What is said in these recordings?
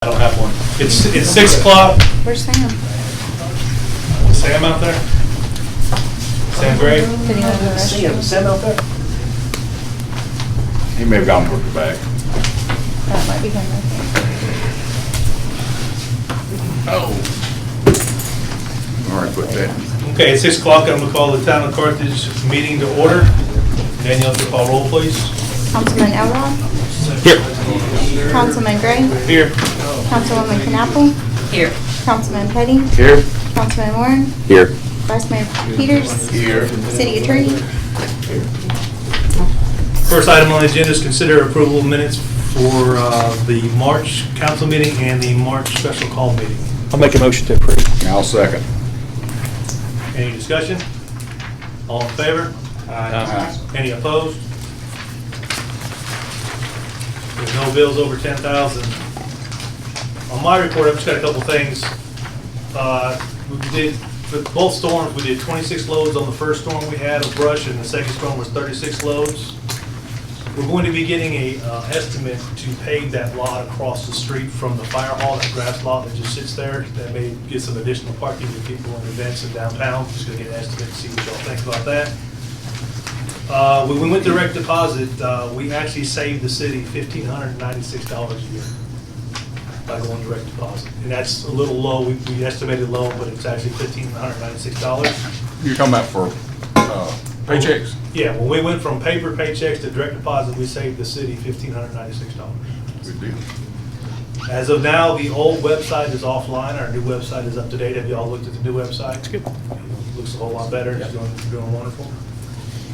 I don't have one. It's 6 o'clock. Where's Sam? Is Sam out there? Sam Gray? Did he go to the restroom? Sam out there? He may have gone to the back. That might be him, I think. Oh. All right, put that. Okay, it's 6 o'clock. I'm gonna call the Town of Carthage meeting to order. Danielle, if you call roll, please. Councilman Elrod? Here. Councilman Gray? Here. Councilwoman Knappel? Here. Councilman Petty? Here. Councilman Warren? Here. Vice Mayor Peters? Here. City Attorney? First item on the agenda is consider approval of minutes for the March council meeting and the March special call meeting. I'll make a motion to approve. I'll second. Any discussion? All in favor? Aye. Any opposed? There's no bills over 10,000. On my report, I've just got a couple things. We did, for both storms, we did 26 loads on the first storm we had of brush, and the second storm was 36 loads. We're going to be getting a estimate to pave that lot across the street from the fire hall, that grass lot that just sits there. That may get some additional parking for people in events in downtown. Just gonna get an estimate and see what y'all think about that. When we went direct deposit, we actually saved the city $1,596 a year by going direct deposit. And that's a little low, we estimated low, but it's actually $1,596. You're talking about for paychecks? Yeah, when we went from paper paychecks to direct deposit, we saved the city $1,596. Good deal. As of now, the old website is offline, our new website is up to date. Have y'all looked at the new website? It's good. Looks a whole lot better, it's doing wonderful.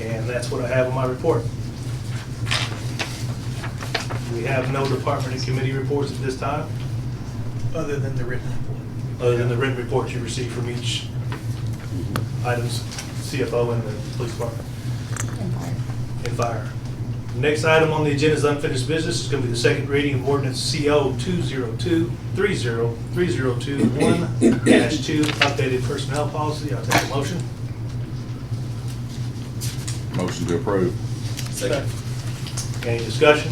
And that's what I have on my report. We have no department and committee reports at this time, Other than the written report. other than the written reports you receive from each items, CFO and the police department And fire. and fire. Next item on the agenda is unfinished business. It's going to be the second reading of ordinance CO 202-3021-2, updated personnel policy. I'll take a motion. Motion to approve. Second. Any discussion?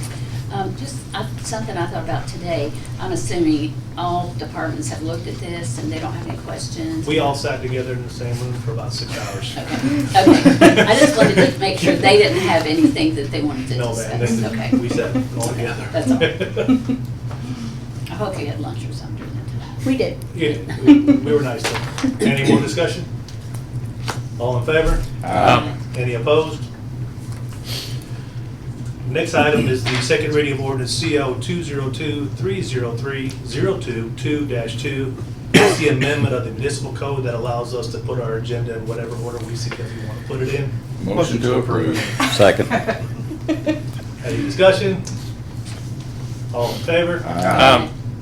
Just something I thought about today. I'm assuming all departments have looked at this and they don't have any questions. We all sat together in the same room for about 6 hours. Okay. I just wanted to make sure they didn't have anything that they wanted to No, discuss. man, Okay. we sat all together. That's all. I hope you had lunch or something. We did. Yeah, we were nice to them. Any more discussion? All in favor? Any opposed? Next item is the second reading of ordinance CO 202-303-022-2. It's the amendment of the municipal code that allows us to put our agenda in whatever order we see that we want to put it in. Motion to approve. Second. Any discussion? All in favor?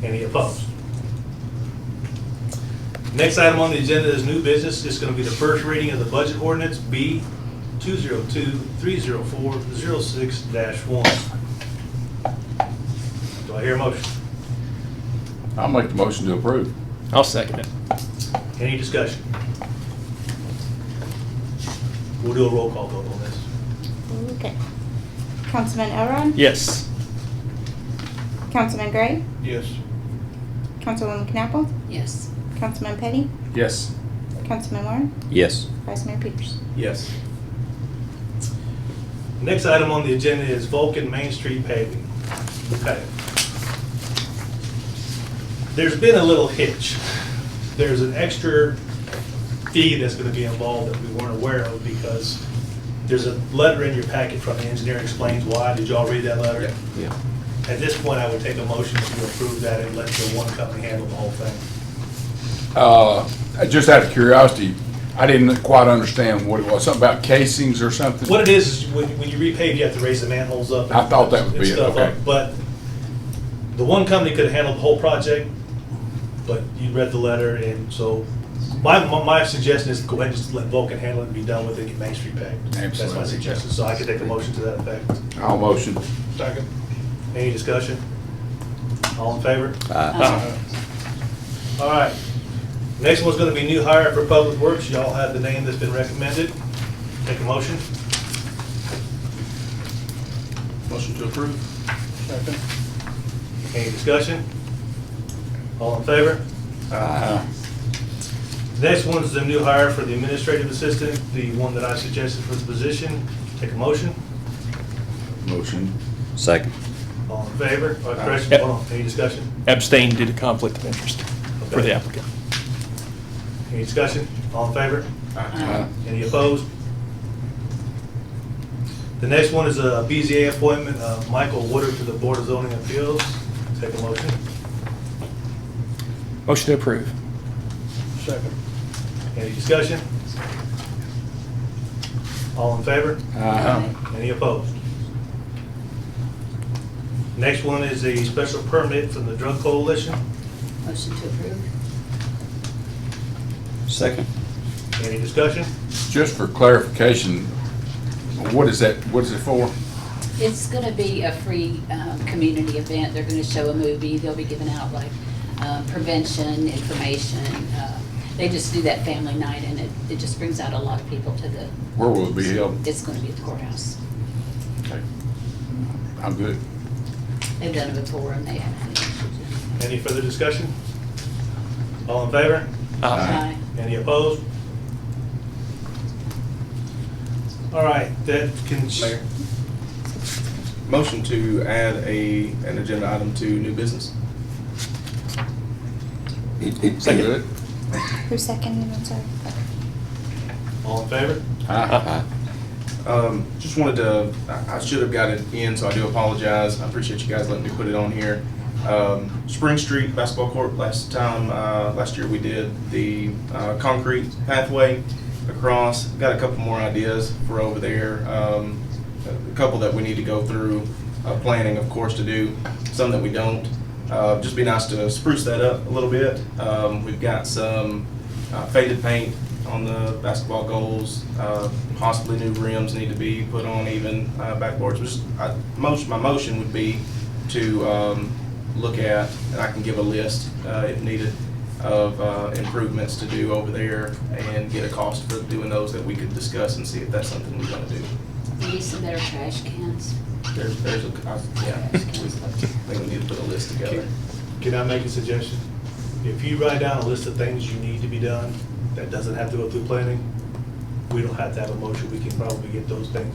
Any opposed? Next item on the agenda is new business. It's going to be the first reading of the budget ordinance, B 202-304-06-1. Do I hear a motion? I'll make the motion to approve. I'll second it. Any discussion? We'll do a roll call vote on this. Okay. Councilman Elrod? Yes. Councilman Gray? Yes. Councilwoman Knappel? Yes. Councilman Petty? Yes. Councilman Warren? Yes. Vice Mayor Peters? Yes. Next item on the agenda is Vulcan Main Street paving. Okay. There's been a little hitch. There's an extra fee that's going to be involved that we weren't aware of because there's a letter in your packet from the engineer explains why. Did y'all read that letter? Yeah. At this point, I would take a motion to approve that and let the one company handle the whole thing. Just out of curiosity, I didn't quite understand what it was. Something about casings or something? What it is when you repave, you have to raise the manholes up. I thought that would and be it, stuff okay. up. But the one company could have handled the whole project, but you read the letter, and so my suggestion is go ahead and just let Vulcan handle it and be done with it and get Main Street paved. That's my Absolutely. suggestion, so I could take a motion to that effect. I'll motion. Second. Any discussion? All in favor? All right. Next one's gonna be new hire for Public Works. Y'all have the name that's been recommended. Take a motion. Motion to approve. Any discussion? All in favor? Aye. Next one is the new hire for the administrative assistant, the one that I suggested for the position. Take a motion. Motion. Second. All in favor? Chris, Yep. hold on, any discussion? Abstain due to conflict of interest for the applicant. Any discussion? All in favor? Aye. Any opposed? The next one is a BZA appointment of Michael Woodard to the Board of Zoning Appeals. Take a motion. Motion to approve. Second. Any discussion? All in favor? Aye. Any opposed? Next one is a special permit from the Drug Coalition. Motion to approve. Second. Any discussion? Just for clarification, what is that, what is it for? It's going to be a free community event. They're going to show a movie. They'll be giving out like prevention information. They just do that family night, and it just brings out a lot of people to the. Where will it be held? It's going to be at the courthouse. Okay. I'm good. They've done it before, and they have. Any further discussion? All in favor? Aye. Any opposed? All right, that can. Mayor. Motion to add an agenda item to new business. Second. Good. Who seconded? I'm sorry. All in favor? Aye. Just wanted to, I should have got it in, so I do apologize. I appreciate you guys letting me put it on here. Spring Street basketball court, last year we did the concrete pathway across. Got a couple more ideas for over there. A couple that we need to go through, planning, of course, to do. Some that we don't. Just be nice to spruce that up a little bit. We've got some faded paint on the basketball goals. Possibly new rims need to be put on, even backboards. My motion would be to look at, and I can give a list if needed, of improvements to do over there and get a cost for doing those that we could discuss and see if that's something we want to do. Maybe some better trash cans. There's yeah, I think we need to put a list together. Can I make a suggestion? If you write down a list of things you need to be done, that doesn't have to go through planning, we don't have to have a motion, we can probably get those things.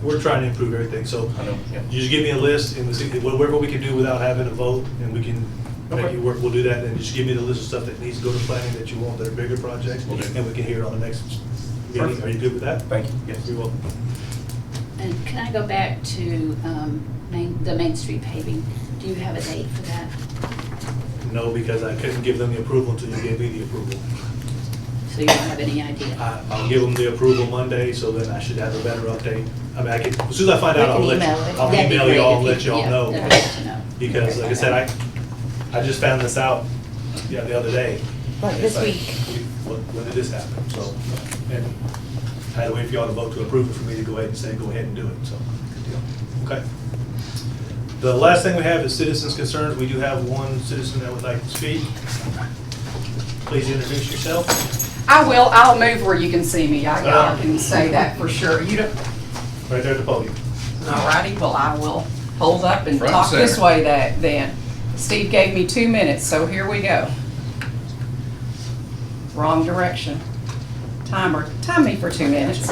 We're trying to improve everything, so I know, yeah. you just give me a list, and whatever we can do without having a vote, and we can make Okay. it work, we'll do that, and just give me the list of stuff that needs to go to planning that you want, that are bigger projects, Will do. and we can hear it on the next meeting. Perfect. Are you good with that? Thank you, yes. You're welcome. And can I go back to the Main Street paving? Do you have a date for that? No, because I couldn't give them the approval until you gave me the approval. So you don't have any idea? I'll give them the approval Monday, so then I should have a better update. I mean, as soon as I find out, I'll We let can you, email it. I'll That'd be email great y'all if and let y'all yeah, know. that'd be good to know. Because like I said, I just found this out, the other day. Like this week. When did this happen? So, and I had to wait for y'all to vote to approve it for me to go ahead and say, go ahead and do it, so, good deal. Okay. The last thing we have is citizens' concerns. We do have one citizen that would like to speak. Please introduce yourself. I will. I'll move where you can see me. I can say that for sure. You don't. Right there at the podium. All righty. Well, I will hold up and Front talk center. this way. Then Steve gave me 2 minutes, so here we go. Wrong direction. Time me for 2 minutes.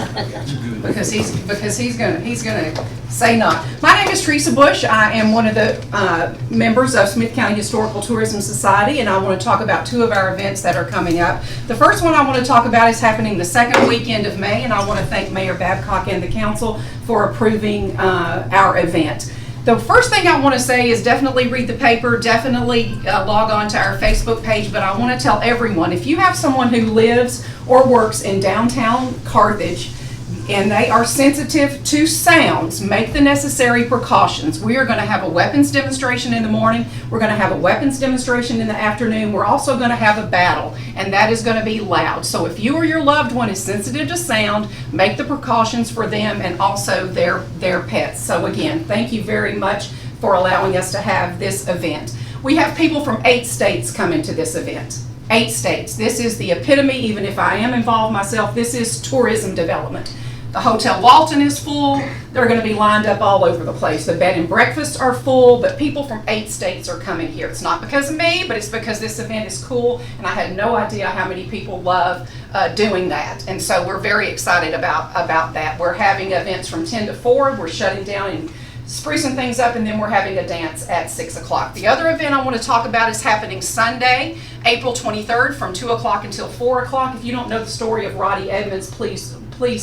Because he's gonna say not. My name is Teresa Bush. I am one of the members of Smith County Historical Tourism Society, and I want to talk about 2 of our events that are coming up. The first one I want to talk about is happening the second weekend of May, and I want to thank Mayor Babcock and the council for approving our event. The first thing I want to say is definitely read the paper, definitely log on to our Facebook page, but I want to tell everyone, if you have someone who lives or works in downtown Carthage and they are sensitive to sounds, make the necessary precautions. We are going to have a weapons demonstration in the morning. We're going to have a weapons demonstration in the afternoon. We're also going to have a battle, and that is going to be loud. So if you or your loved one is sensitive to sound, make the precautions for them and also their pets. So again, thank you very much for allowing us to have this event. We have people from 8 states coming to this event. 8 states. This is the epitome, even if I am involved myself, this is tourism development. The Hotel Walton is full. They're gonna be lined up all over the place. The bed and breakfasts are full, but people from 8 states are coming here. It's not because of me, but it's because this event is cool, and I had no idea how many people love doing that. And so we're very excited about that. We're having events from 10 to 4. We're shutting down and sprucing things up, and then we're having a dance at 6 o'clock. The other event I want to talk about is happening Sunday, April 23rd, from 2 o'clock until 4 o'clock. If you don't know the story of Roddy Edmonds, please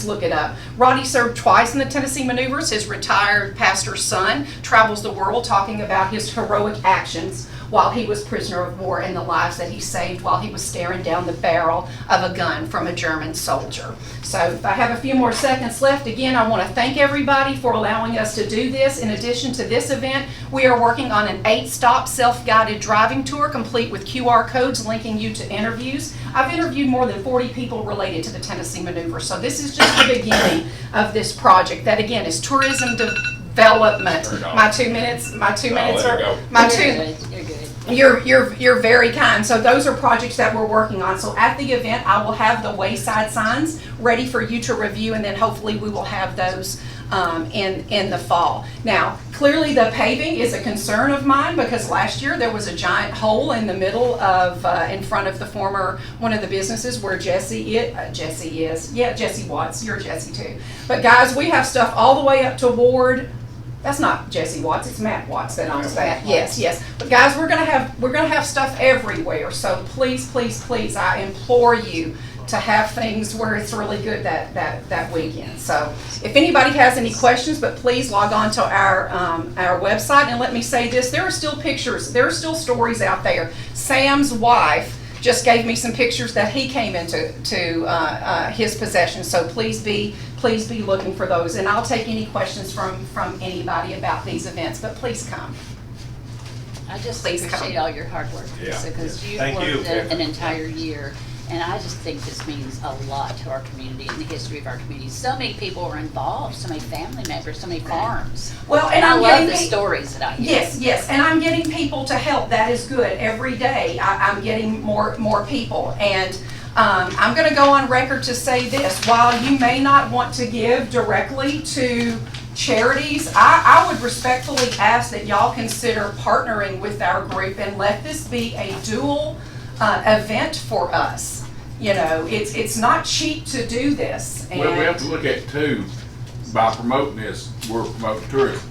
look it up. Roddy served twice in the Tennessee Maneuvers. His retired pastor's son travels the world talking about his heroic actions while he was prisoner of war and the lives that he saved while he was staring down the barrel of a gun from a German soldier. So if I have a few more seconds left, again, I want to thank everybody for allowing us to do this. In addition to this event, we are working on an 8-stop self-guided driving tour complete with QR codes linking you to interviews. I've interviewed more than 40 people related to the Tennessee Maneuver, so this is just the beginning of this project that, again, is tourism development. My 2 minutes are, my two. You're good. You're very kind. So those are projects that we're working on. So at the event, I will have the wayside signs ready for you to review, and then hopefully we will have those in the fall. Now, clearly the paving is a concern of mine because last year there was a giant hole in the middle of, in front of the former, one of the businesses where Jesse Watts, you're Jesse too. But guys, we have stuff all the way up to Ward. That's not Jesse Watts, it's Matt Watts that owns that. Yes. But guys, we're gonna have stuff everywhere. So please, I implore you to have things where it's really good that weekend. So if anybody has any questions, but please log on to our website, and let me say this, there are still pictures, there are still stories out there. Sam's wife just gave me some pictures that he came into his possession. So please be looking for those, and I'll take any questions from anybody about these events. But please come. I just Please appreciate come. all your hard work, Yeah. because you've Thank you. worked an entire year. And I just think this means a lot to our community and the history of our community. So many people are involved, so many family members, so many farms. Well, and I I'm love the getting stories that I hear. Yes, and I'm getting people to help. That is good. Every day I'm getting more people, and I'm going to go on record to say this: while you may not want to give directly to charities, I would respectfully ask that y'all consider partnering with our group and let this be a dual event for us. You know, it's not cheap to do this. And Well, we have to look at too, by promoting this, we're promoting tourism.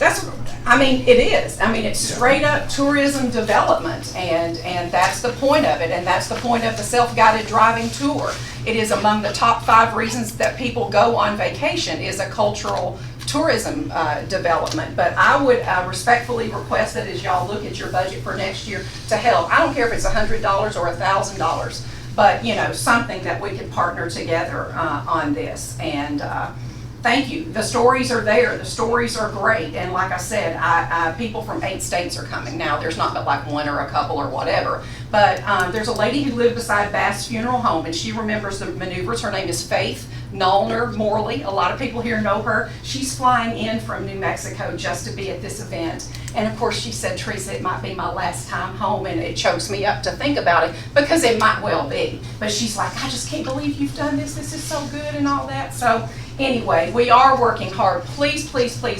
it is. It's straight up tourism development, and that's the point of it, and that's the point of the self-guided driving tour. It is among the top 5 reasons that people go on vacation is a cultural tourism development. But I would respectfully request that as y'all look at your budget for next year to help. I don't care if it's $100 or $1,000, but something that we can partner together on this. And thank you. The stories are there. The stories are great. And like I said, people from 8 states are coming. Now, there's not but like one or a couple or whatever. But there's a lady who lived beside Bass Funeral Home, and she remembers the maneuvers. Her name is Faith Nollner Morley. A lot of people here know her. She's flying in from New Mexico just to be at this event. And of course, she said, Teresa, it might be my last time home, and it chokes me up to think about it because it might well be. But she's like, I just can't believe you've done this. This is so good and all that. So anyway, we are working hard. Please,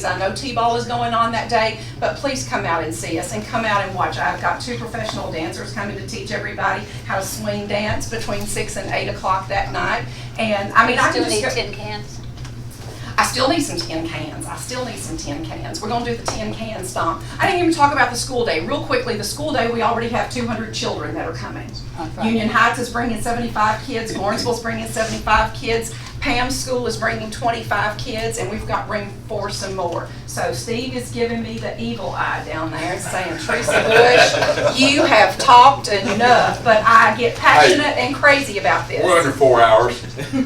I know T-ball is going on that day, but please come out and see us and come out and watch. I've got 2 professional dancers coming to teach everybody how to swing dance between 6 and 8 o'clock that night. And I Still can need just go, tin cans? I still need some tin cans. We're going to do the tin can stomp. I didn't even talk about the school day. Real quickly, the school day, we already have 200 children that are coming. On Friday. Union Heights is bringing 75 kids. Lawrenceville's bringing 75 kids. Pam's school is bringing 25 kids, and we've got room for some more. So Steve is giving me the evil eye down there saying, Teresa Bush, you have talked enough, but I get passionate and crazy about this. We're under 4 hours.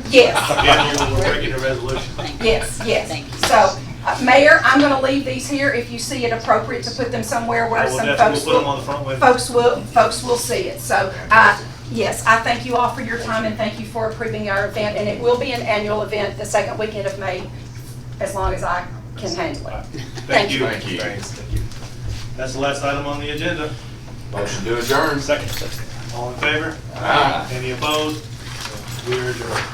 Yes. Again, we're breaking the resolution. Thank you. Yes. Thank you. So, Mayor, I'm going to leave these here if you see it appropriate to put them somewhere I where will some definitely folks put them on the front window. folks will see it. So, yes, I thank you all for your time, and thank you for approving our event. And it will be an annual event the second weekend of May, as long as I can handle it. Thank you. Thank you. Thanks. Thank you. That's the last item on the agenda. Motion to adjourn. Second. All in favor? Aye. Any opposed? We are adjourned.